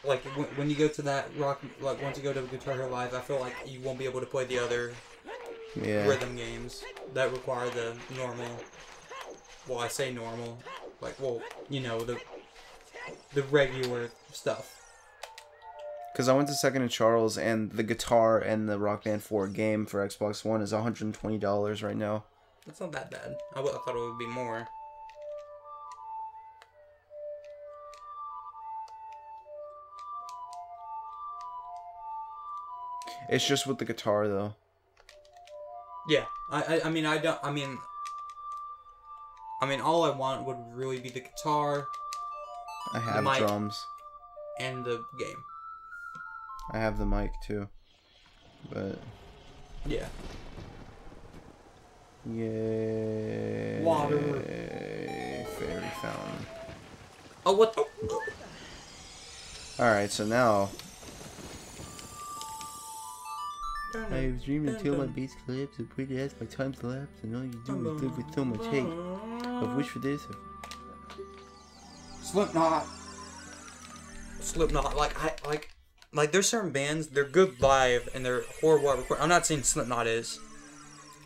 like when you go to that rock, like once you go to Guitar Hero Live, I feel like you won't be able to play the other rhythm games that require the normal. Well, I say normal, like the regular stuff. Because I went to Second and Charles, and the guitar and the Rock Band 4 game for Xbox One is $120 right now. That's not that bad. I thought it would be more. It's just with the guitar, though. Yeah, I mean, all I want would really be the guitar. I have the mic, drums. And the game. I have the mic, too. But... yeah. Yay. Water. Fairy fountain. Oh, what the... Alright, so now... I was dreaming until my bass collapsed and pretty ass my time's lapsed, and all you do is live with so much hate. I've wished for this. Slipknot, like there's certain bands, they're good live and they're horrible at recording. I'm not saying Slipknot is.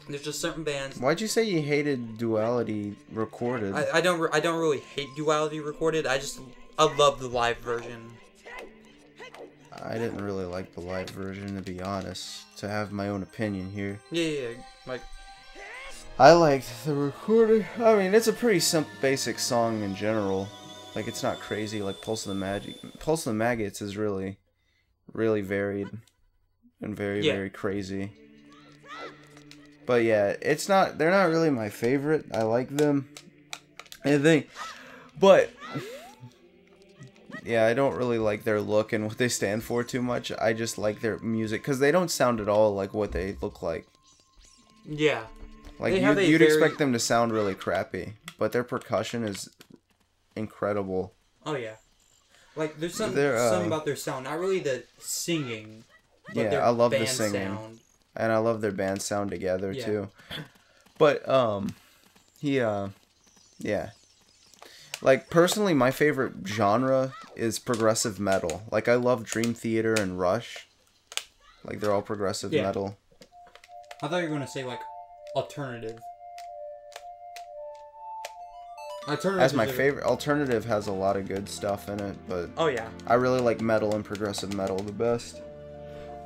There's just certain bands. Why'd you say you hated Duality recorded? I don't really hate Duality recorded. I love the live version. I didn't really like the live version, to be honest. To have my own opinion here. Yeah, like... I liked the recording. I mean, it's a pretty simple, basic song in general. Like, it's not crazy like Pulse of the Maggots is really, really varied. And very crazy. But yeah, they're not really my favorite. I like them. But... yeah, I don't really like their look and what they stand for too much. I just like their music because they don't sound at all like what they look like. Yeah. Like you'd expect them to sound really crappy, but their percussion is incredible. Oh yeah. Like there's something about their sound, not really the singing. But yeah, I love the singing, sound. And I love their band sound together too. But yeah. Like, personally, my favorite genre is progressive metal. Like, I love Dream Theater and Rush. Like, they're all progressive metal. I thought you were going to say, like, alternative. As my favorite. Alternative has a lot of good stuff in it, but... oh, yeah. I really like metal and progressive metal the best.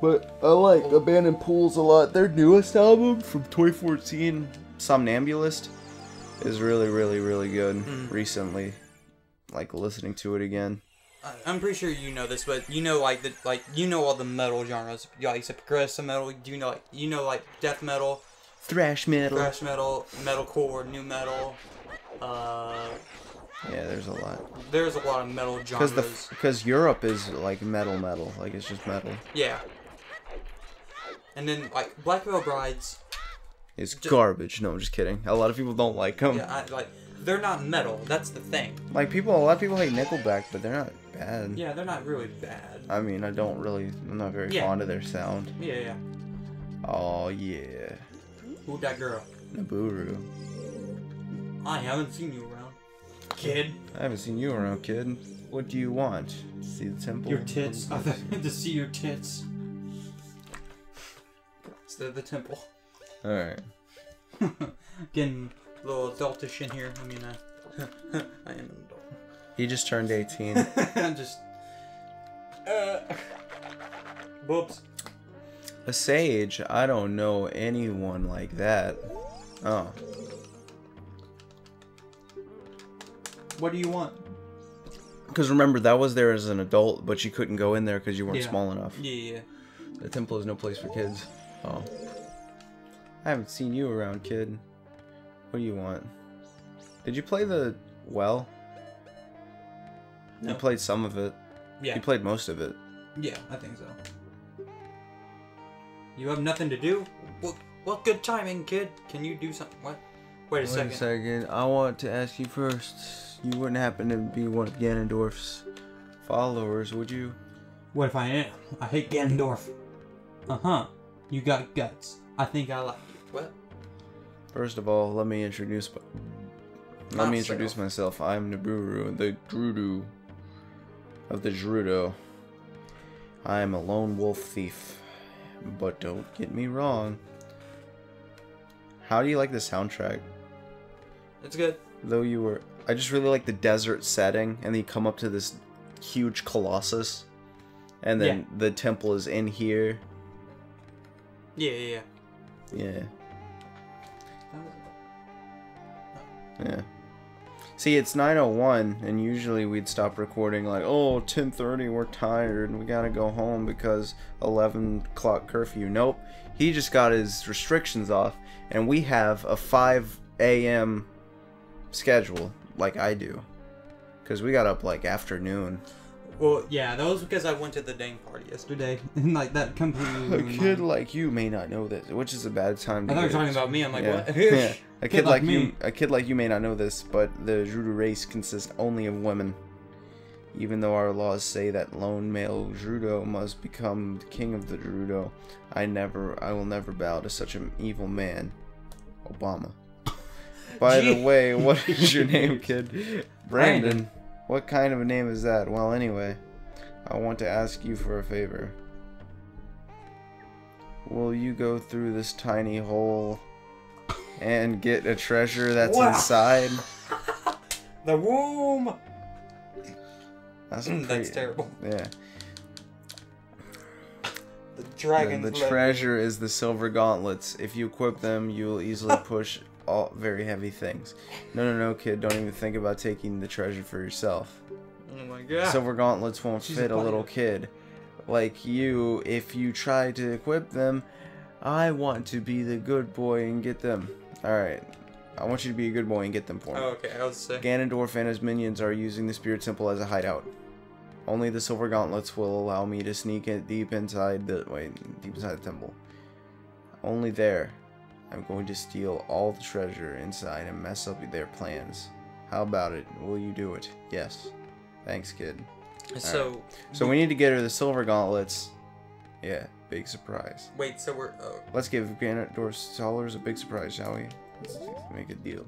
But I like Abandoned Pools a lot. Their newest album from 2014, Somnambulist, is really, really, really good recently. Like, listening to it again. I'm pretty sure you know this, but you know, you know all the metal genres. Like, you said progressive metal. Do you know, like, death metal, thrash metal, metalcore, new metal. Yeah, there's a lot. There's a lot of metal genres. Because Europe is like metal. Like, it's just metal. Yeah. And then, like, Black Veil Brides. It's garbage. No, I'm just kidding. A lot of people don't like them. Yeah, they're not metal. That's the thing. Like, a lot of people hate Nickelback, but they're not bad. Yeah, they're not really bad. I mean, I'm not very fond of their sound. Yeah. Oh, yeah. Who that girl? Nibiru. I haven't seen you around, kid. I haven't seen you around, kid. What do you want? To see the temple? Your tits. I thought to see your tits. It's the temple. Alright. Getting a little adultish in here. I mean, I am an adult. He just turned 18. I'm just... whoops. A sage? I don't know anyone like that. Oh. What do you want? Because remember, that was there as an adult, but you couldn't go in there because you weren't small enough. Yeah. The temple is no place for kids. Oh. I haven't seen you around, kid. What do you want? Did you play the well? No. You played some of it. Yeah. You played most of it. Yeah, I think so. You have nothing to do? What good timing, kid. Can you do something? What? Wait a second. I want to ask you first. You wouldn't happen to be one of Ganondorf's followers, would you? What if I am? I hate Ganondorf. Uh-huh. You got guts. I think I like you. What? First of all, let me introduce myself. I'm Nibiru, the Drudu. of the Gerudo. I am a lone wolf thief. But don't get me wrong. How do you like the soundtrack? It's good. Though you were... I just really like the desert setting, and then you come up to this huge colossus, and then the temple is in here. Yeah. Yeah. Yeah. See, it's 9:01, and usually we'd stop recording like, oh, 10:30, we're tired, we gotta go home because 11 o'clock curfew. Nope. He just got his restrictions off, and we have a 5 a.m. schedule, like I do. Because we got up, like, afternoon. Well, yeah, that was because I went to the dang party yesterday. And, like, that completely... A kid like you may not know this, which is a bad time to I thought you were talking about me. I'm like, what? Yeah. A kid like you may not know this, but the Gerudo race consists only of women. Even though our laws say that lone male Gerudo must become the king of the Gerudo, I will never bow to such an evil man. Obama. By the way, what is your name, kid? Brandon. What kind of a name is that? Well, anyway, I want to ask you for a favor. Will you go through this tiny hole and get a treasure that's inside? The womb! That's terrible. Yeah. The dragon. The treasure is the silver gauntlets. If you equip them, you will easily push all very heavy things. No, kid. Don't even think about taking the treasure for yourself. Oh my god. Silver gauntlets won't fit a little kid like you. If you try to equip them, I want to be the good boy and get them. Alright. I want you to be a good boy and get them for me. Oh, okay. I was saying. Ganondorf and his minions are using the Spirit Temple as a hideout. Only the silver gauntlets will allow me to sneak it deep inside the temple. Only there. I'm going to steal all the treasure inside and mess up their plans. How about it? Will you do it? Yes. Thanks, kid. So, right. So we need to get her the silver gauntlets. Yeah, big surprise. Wait, so we're... Let's give Ganondorf's scholars a big surprise, shall we? Let's make a deal.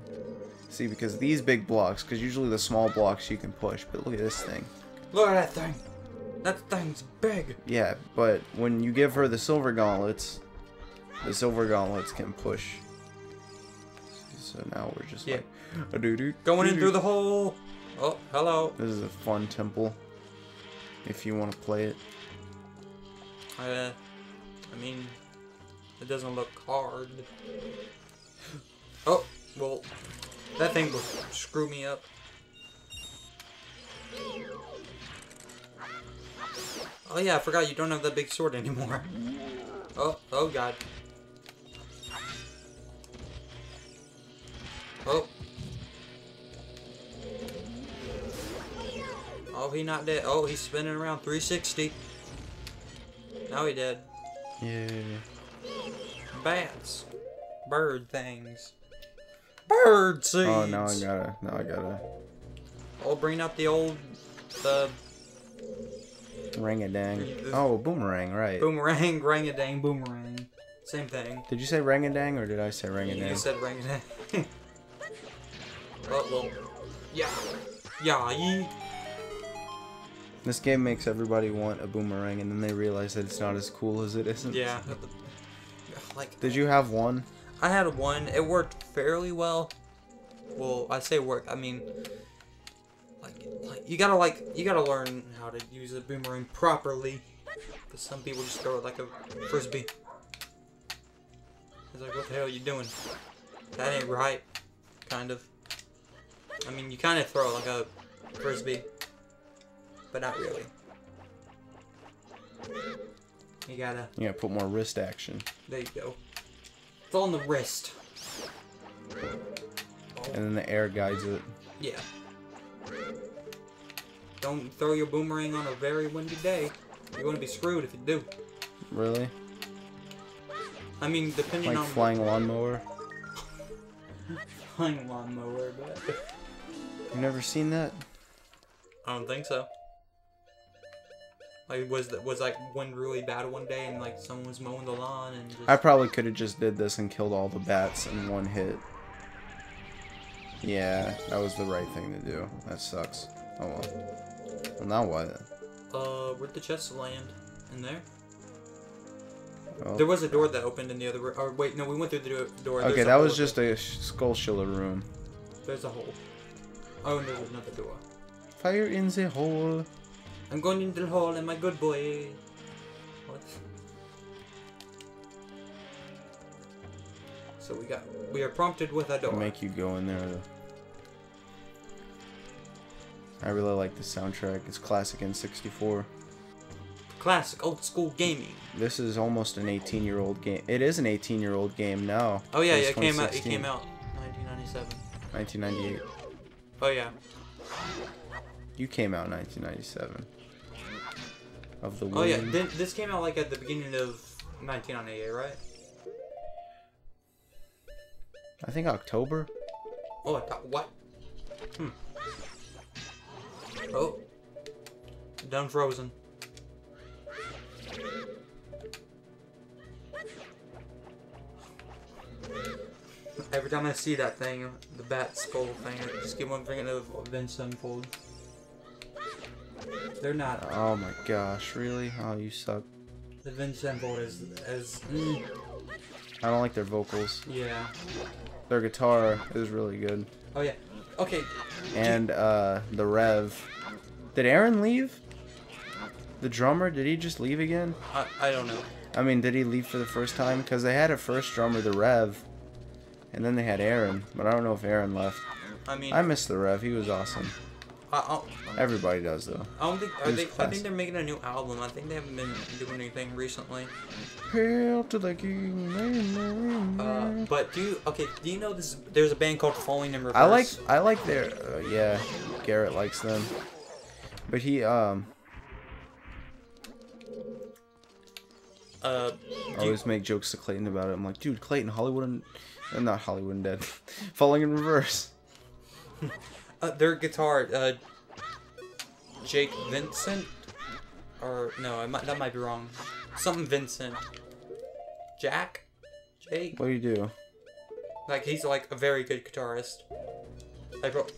See, because these big blocks, because usually the small blocks you can push, but look at this thing. Look at that thing. That thing's big. Yeah, but when you give her the silver gauntlets can push. So now we're just like, going in through the hole. Oh, hello. This is a fun temple. If you want to play it. I mean, it doesn't look hard. Oh, well, that thing will screw me up. Oh yeah, I forgot you don't have that big sword anymore. Oh god. Oh. Oh, he not dead. Oh, he's spinning around 360. Now he dead. Yeah. Bats. Bird things. Bird seeds. Oh, now I gotta. I'll bring up the old, Ring-a-dang. Oh, boomerang, right. Boomerang, ring-a-dang, boomerang. Same thing. Did you say ring-a-dang or did I say ring-a-dang? You said ring-a-dang. Oh, well. Yeah. Yeah, This game makes everybody want a boomerang, and then they realize that it's not as cool as it isn't. Yeah. Like. Did you have one? I had one. It worked fairly well. Well, I say work. I mean, you gotta learn how to use a boomerang properly. Because some people just throw it like a frisbee. It's like, what the hell are you doing? That ain't right. Kind of. I mean, you kind of throw it like a frisbee. But not really. You gotta put more wrist action. There you go. It's on the wrist. And then the air guides it. Yeah. Don't throw your boomerang on a very windy day. You're gonna be screwed if you do. Really? I mean, depending on... Like flying lawnmower? Flying lawnmower, but... You've never seen that? I don't think so. Like, was like wind really bad one day and like someone was mowing the lawn and just... I probably could have just did this and killed all the bats in one hit. Yeah, that was the right thing to do. That sucks. Oh well. Well, now what? Where'd the chest land? In there? Oh. There was a door that opened in the other room. Or wait, no, we went through the door. Okay, that was just a skull shiller room. There's a hole. Oh, and there's another door. Fire in the hole. I'm going into the hole, and my good boy. What? So we are prompted with a door. I'll make you go in there though. I really like the soundtrack. It's classic N64. Classic old school gaming. This is almost an 18-year-old game. It is an 18-year-old game now. Oh yeah, it came out. It came out 1997. 1998. Oh yeah. You came out in 1997. Of the. Oh yeah, this came out like at the beginning of 1998, right? I think October. Oh, I thought what? Oh, done frozen. Every time I see that thing, the bat skull thing, I just keep on thinking of Avenged Sevenfold. They're not. Oh my gosh, really? Oh, you suck. The Avenged Sevenfold is. I don't like their vocals. Yeah. Their guitar is really good. Oh yeah. Okay. And the Rev. Did Aaron leave? The drummer, did he just leave again? I don't know. I mean, did he leave for the first time? Because they had a first drummer, the Rev. And then they had Aaron. But I don't know if Aaron left. I mean, I miss the Rev. He was awesome. Everybody does, though. I don't think. I think they're making a new album. I think they haven't been doing anything recently. Hail to the king. But do you know this? There's a band called Falling in Reverse. I like their. Yeah, Garrett likes them. But he I always make jokes to Clayton about it. I'm like, dude, Clayton, Hollywood and not Hollywood and Dead, Falling in Reverse. Their guitar, Jake Vincent, or no, that might be wrong. Something Vincent. Jack, Jake. What do you do? Like he's like a very good guitarist.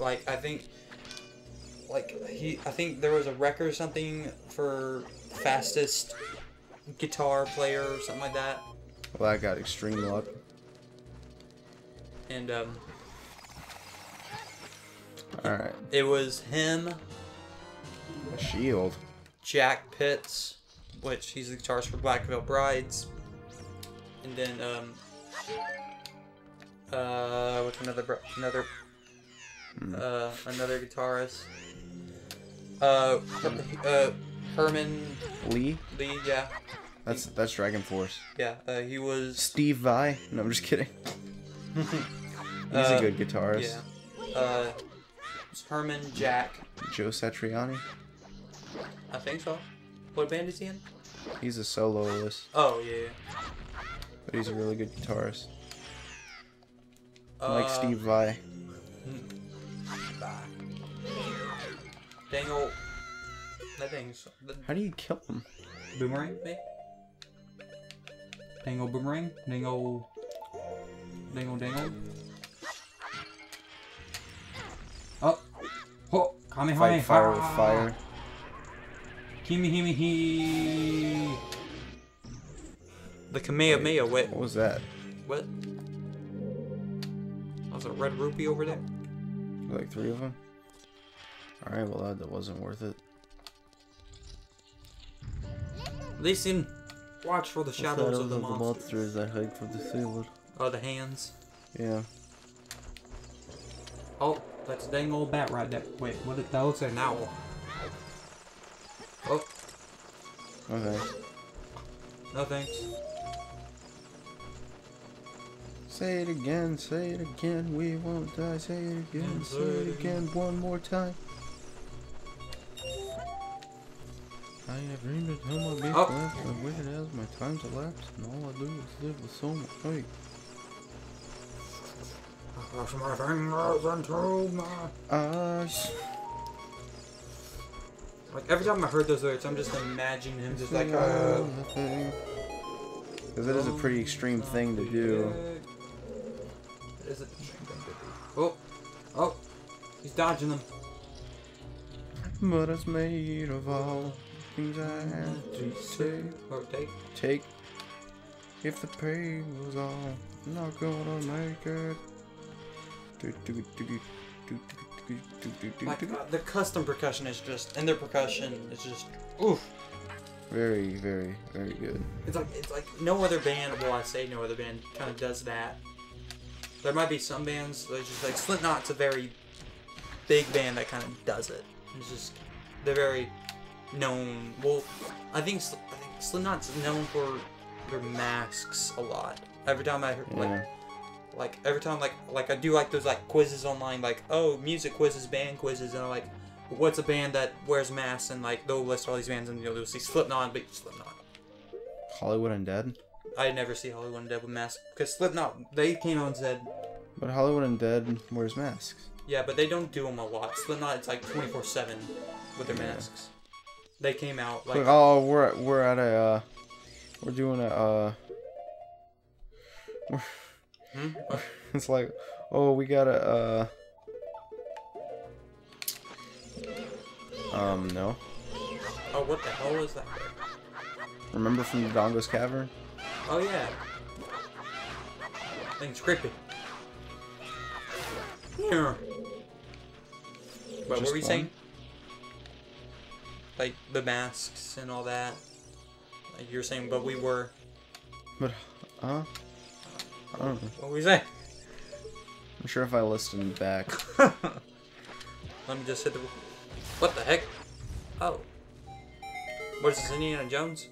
Like I think. I think there was a record or something for fastest guitar player or something like that. Well, I got extreme luck. And Alright. It was him. A Shield. Jack Pitts, which he's the guitarist for Black Veil Brides. And then what's another guitarist? Herman Lee, yeah. That's Dragon Force. Yeah, he was Steve Vai. No, I'm just kidding. He's a good guitarist. Yeah. It's Herman, Jack. Joe Satriani. I think so. What band is he in? He's a soloist. Oh yeah. But he's a really good guitarist. Like Steve Vai. Dang old. That thing's. How do you kill him? Boomerang, maybe? Dang old boomerang? Dang old. Oh! Oh! Kamehameha! Fight fire with fire. Kimi. The Kamehameha. Wait. What was that? What? Was a red rupee over there? Like 3 of them? Alright, well that wasn't worth it. Listen, watch for the shadows of the monsters that hide from the ceiling. Oh, the hands. Yeah. Oh, that's a dang old bat right there. Wait, that looks like an owl. Oh. Okay. No thanks. Say it again, we won't die. Say it again, say it again, one more time. I have dreamed of how my beast left, I've waited as my time's elapsed, and all I do is live with so much faith. Cross my fingers into my eyes. Like, every time I heard those lyrics, I'm just imagining him just like, Because it is a pretty extreme thing to do. It is a extreme thing to do. Oh, he's dodging them. But it's made of all things I have to say. Or take. Take. If the pain goes on, I'm not gonna make it. Like, the custom percussion is just, and their percussion is just, oof. Very, very, very good. It's like no other band. Well, I say no other band kind of does that. There might be some bands that just like Slipknot's a very big band that kind of does it. It's just they're very known. Well, I think Slipknot's known for their masks a lot. Every time I heard like every time like I do like those like quizzes online, like, oh, music quizzes, band quizzes, and I'm like, what's a band that wears masks, and like they'll list all these bands, and they'll see Slipknot, but Slipknot. Hollywood Undead? I never see Hollywood Undead with masks because Slipknot, they came out and said. But Hollywood Undead wears masks. Yeah, but they don't do them a lot. Slipknot, it's like 24/7 with their masks. They came out like. Oh, we're at a we're doing a It's like, oh, we got a no. Oh, what the hell is that? Remember from the Dongo's Cavern? Oh yeah. Thing's creepy. Yeah. But what were you saying? Like the masks and all that. Like you were saying, but we were. But, I don't know. What were we saying? I'm sure if I listened back. Let me just hit the. What the heck? Oh. What is this, Indiana Jones?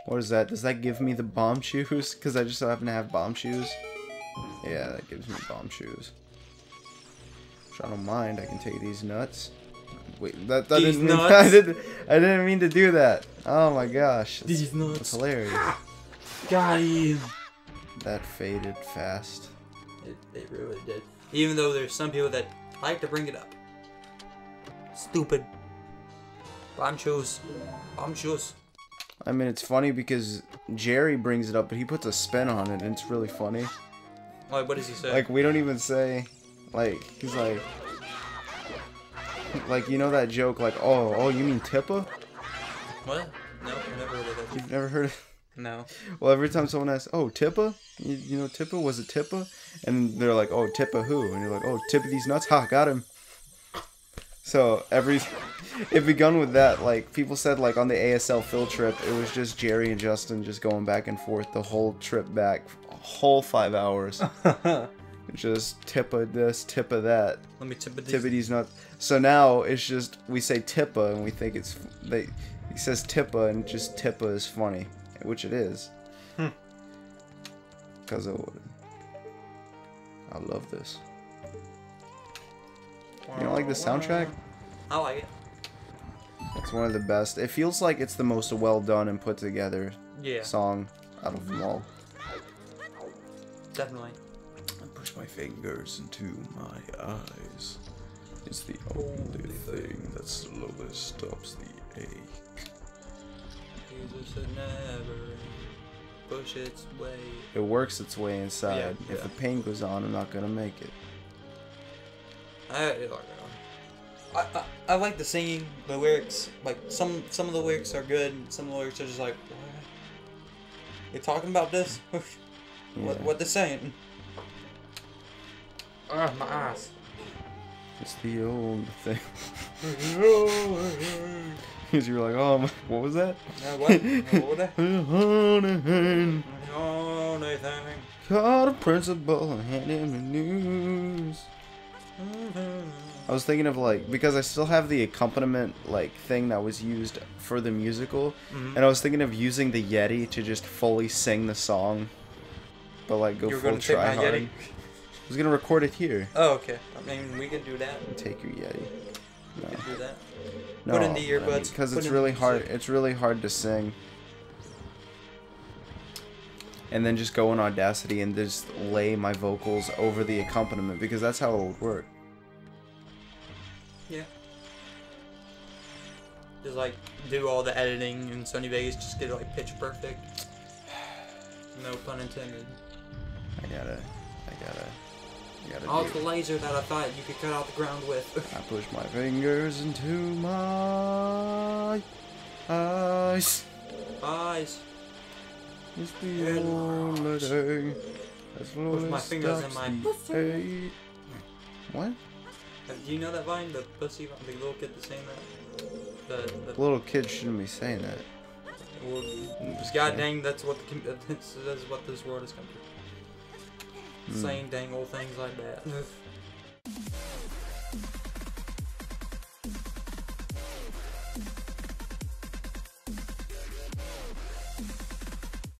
What is that? Does that give me the bomb shoes? Because I just so happen to have bomb shoes. Yeah, that gives me bomb shoes. Which I don't mind. I can take these nuts. Wait, that didn't mean, I didn't mean to do that. Oh my gosh. These nuts. That's hilarious. Got him. That faded fast. It really did. Even though there's some people that like to bring it up. Stupid. Bomb shoes. Bomb shoes. I mean, it's funny because Jerry brings it up, but he puts a spin on it, and it's really funny. Like, what does he say? Like, we don't even say, like, he's like, you know that joke, like, oh, you mean Tippa? What? No, I've never heard of that. You've never heard of No. Well, every time someone asks, oh, Tippa? You know Tippa? Was it Tippa? And they're like, oh, Tippa who? And you're like, oh, Tippa these nuts? Ha, got him. So, it begun with that, like, people said, like, on the ASL field trip, it was just Jerry and Justin just going back and forth the whole trip back, a whole 5 hours. Just Tippa this, Tippa that. Let me Tippa these nuts. So now, it's just, we say Tippa, and we think it's, he says Tippa, and just Tippa is funny, which it is. Because I love this. You don't like the soundtrack? I like it. It's one of the best. It feels like it's the most well done and put together song out of them all. Definitely. I push my fingers into my eyes. It's the only thing that slowly stops the ache. Jesus would never push its way. It works its way inside. Yeah, If the pain goes on, I'm not gonna make it. I like the singing, the lyrics. Like some of the lyrics are good, some of the lyrics are just like, what? You talking about this? What they saying? Ugh, my eyes. It's the old thing. Because you were like, oh, what was that? What was that? Caught a principal and hand him the news. I was thinking of like, because I still have the accompaniment like thing that was used for the musical, and I was thinking of using the Yeti to just fully sing the song, but like go full try hard. I was gonna record it here. Oh, okay. I mean, we can do that. And take your Yeti. No. We can do that. No, put in the earbuds. Because it's really hard. It's really hard to sing. And then just go in Audacity and just lay my vocals over the accompaniment, because that's how it would work. Yeah. Just like do all the editing in Sony Vegas, just get it like pitch perfect. No pun intended. I gotta gotta Oh, do. it's the laser that I thought you could cut out the ground with. I push my fingers into my eyes. Eyes. It's the only thing as long Push my as fingers in my pussy. What? Do you know that vine? The pussy vine? The little kid that's saying that? The Little kids shouldn't be saying that. well, God dang, that's what that's what this world has come to. Saying dang old things like that.